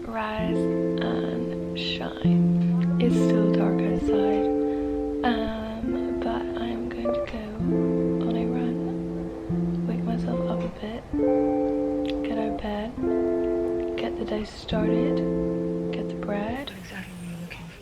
Rise and shine. It's still dark outside, but I am going to go on a run, wake myself up a bit, get out of bed, get the day started, get the bread. Exactly what you're looking for.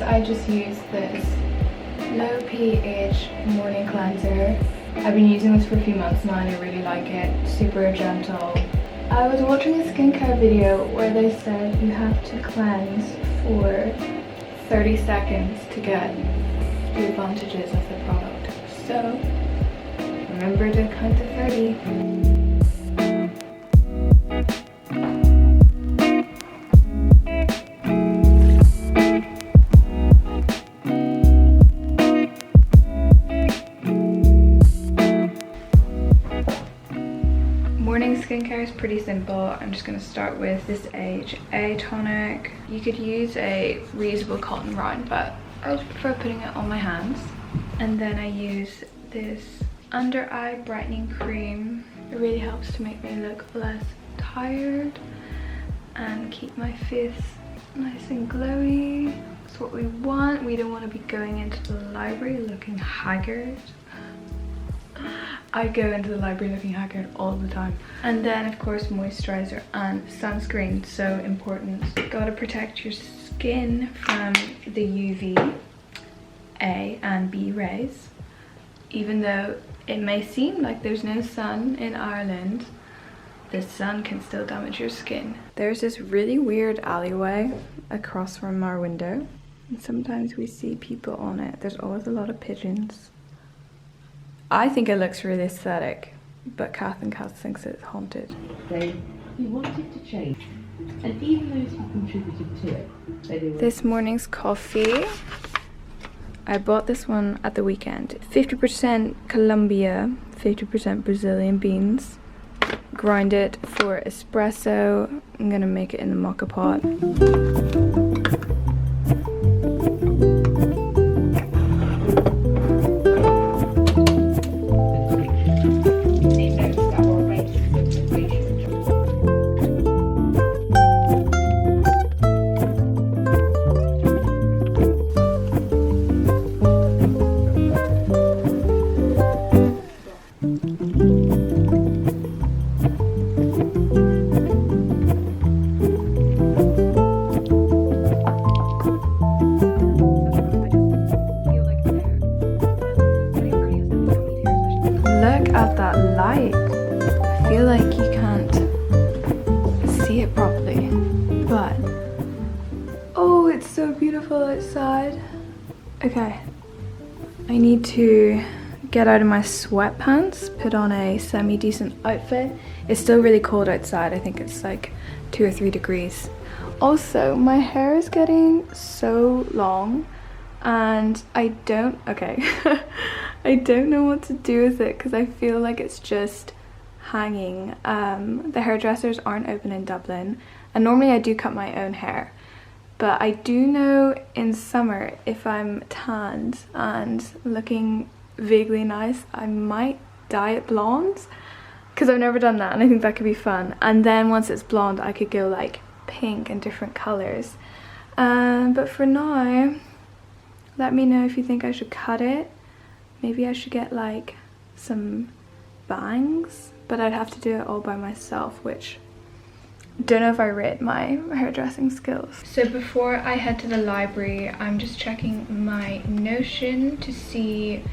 I just use this low pH morning cleanser. I've been using this for a few months now and I really like it. Super gentle. I was watching a skincare video where they said you have to cleanse for 30 seconds to get the advantages of the product. So remember to count to 30. Morning skincare is pretty simple. I'm just going to start with this HA tonic. You could use a reusable cotton round, but I just prefer putting it on my hands. And then I use this under eye brightening cream. It really helps to make me look less tired and keep my face nice and glowy. That's what we want. We don't want to be going into the library looking haggard. I go into the library looking haggard all the time. And then of course moisturizer and sunscreen, so important. Gotta protect your skin from the UV A and B rays. Even though it may seem like there's no sun in Ireland, the sun can still damage your skin. There's this really weird alleyway across from our window, and sometimes we see people on it. There's always a lot of pigeons. I think it looks really aesthetic, but Kath and Kath thinks it's haunted. They wanted to change, and even those who contributed to it. This morning's coffee, I bought this one at the weekend. 50% Colombia, 50% Brazilian beans. Grind it for espresso. I'm gonna make it in the mocha pot. At that light, I feel like you can't see it properly, but oh, it's so beautiful outside. Okay, I need to get out of my sweatpants, put on a semi-decent outfit. It's still really cold outside. I think it's like 2 or 3 degrees. Also, my hair is getting so long and I don't know what to do with it because I feel like it's just hanging. The hairdressers aren't open in Dublin, and normally I do cut my own hair, but I do know in summer if I'm tanned and looking vaguely nice, I might dye it blonde because I've never done that and I think that could be fun. And then once it's blonde I could go like pink and different colors. But for now, let me know if you think I should cut it. Maybe I should get like some bangs, but I'd have to do it all by myself, which don't know if I rate my hairdressing skills. So before I head to the library, I'm just checking my Notion to see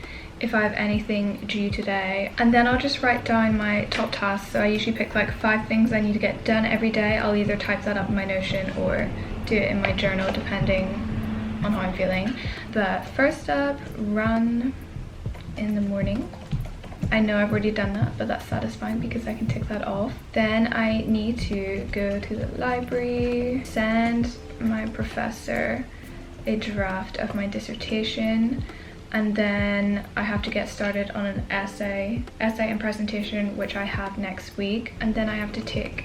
if I have anything due today, and then I'll just write down my top tasks. So I usually pick like 5 things I need to get done every day. I'll either type that up in my Notion or do it in my journal depending on how I'm feeling. But first up, run in the morning. I know I've already done that, but that's satisfying because I can tick that off. Then I need to go to the library, send my professor a draft of my dissertation, and then I have to get started on an essay and presentation, which I have next week, and then I have to take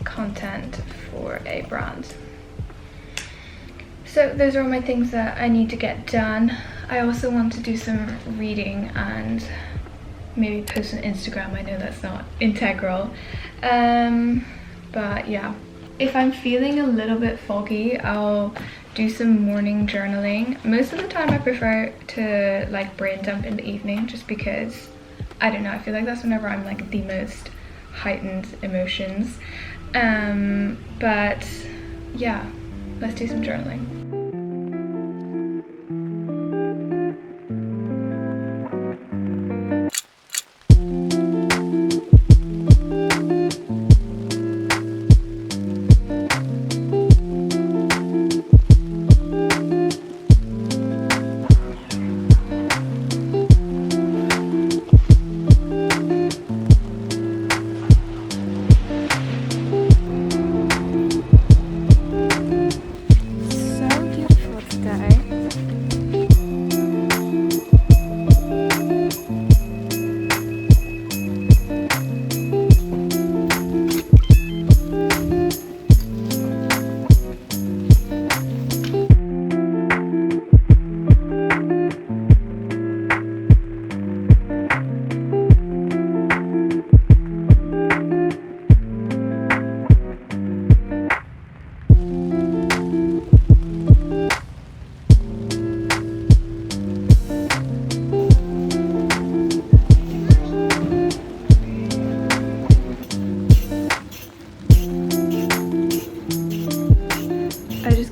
content for a brand. So those are all my things that I need to get done. I also want to do some reading and maybe post on Instagram. I know that's not integral, but yeah. If I'm feeling a little bit foggy, I'll do some morning journaling. Most of the time I prefer to like brain dump in the evening, just because, I don't know, I feel like that's whenever I'm like the most heightened emotions. But yeah, let's do some journaling.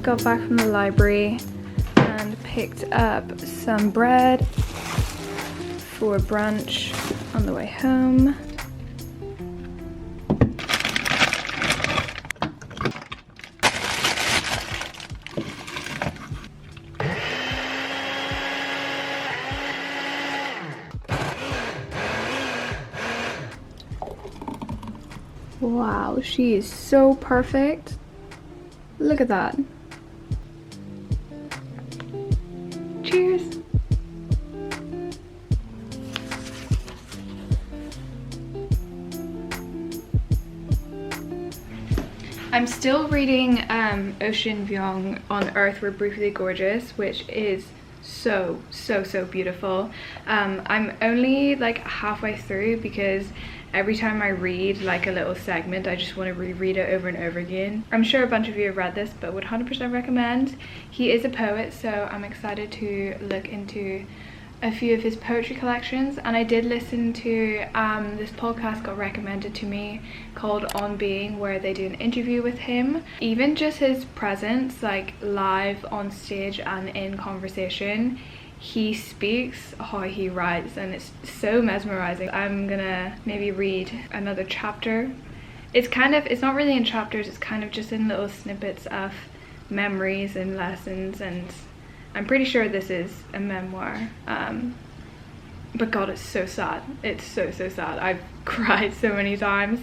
Got back from the library and picked up some bread for brunch on the way home. Wow, she is so perfect. Look at that. Cheers. I'm still reading Ocean Vuong, On Earth We're Briefly Gorgeous, which is so beautiful. I'm only like halfway through because every time I read like a little segment, I just want to reread it over and over again. I'm sure a bunch of you have read this, but would 100% recommend. He is a poet, so I'm excited to look into a few of his poetry collections. And I did listen to this podcast got recommended to me called On Being, where they do an interview with him. Even just his presence, like live on stage and in conversation, he speaks how he writes, and it's so mesmerizing. I'm gonna maybe read another chapter. It's not really in chapters, it's kind of just in little snippets of memories and lessons, and I'm pretty sure this is a memoir. But God, it's so sad. It's so sad. I've cried so many times.